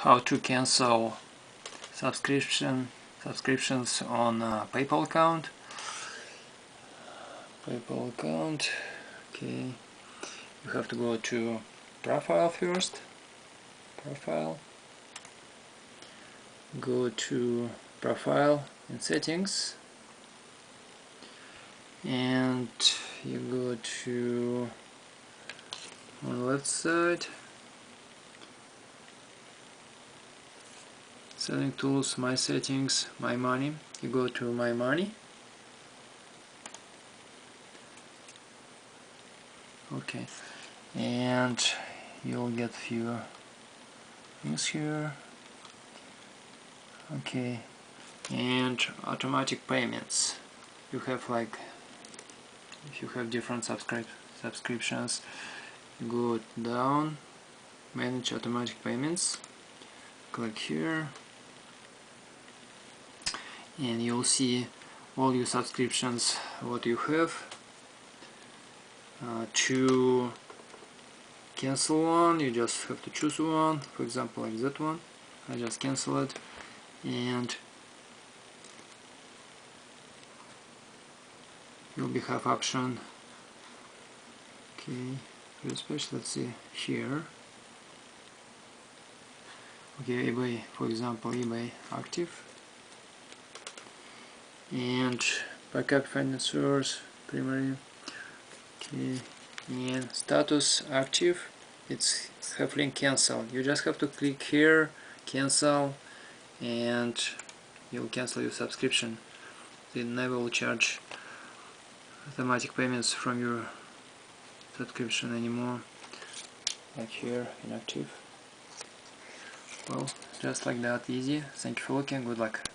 how to cancel subscriptions on PayPal account. Okay, you have to go to profile first. Go to profile and settings, and you go to on the left side, selling tools, my settings, my money. You go to my money. Okay, and you'll get few things here. Okay, and automatic payments. You have, like, if you have different subscriptions, go down, manage automatic payments, click here, and you'll see all your subscriptions what you have. To cancel one, you just have to choose one, for example like that one. I just cancel it, and you'll have option. Okay, especially let's see here. Okay, eBay, for example, eBay active, and backup financiers primary. Okay, and status active. It's have link cancel. You just have to click here, cancel, and you'll cancel your subscription. They never will charge automatic payments from your subscription anymore. Like here, inactive. Well, just like that, easy. Thank you for looking. Good luck.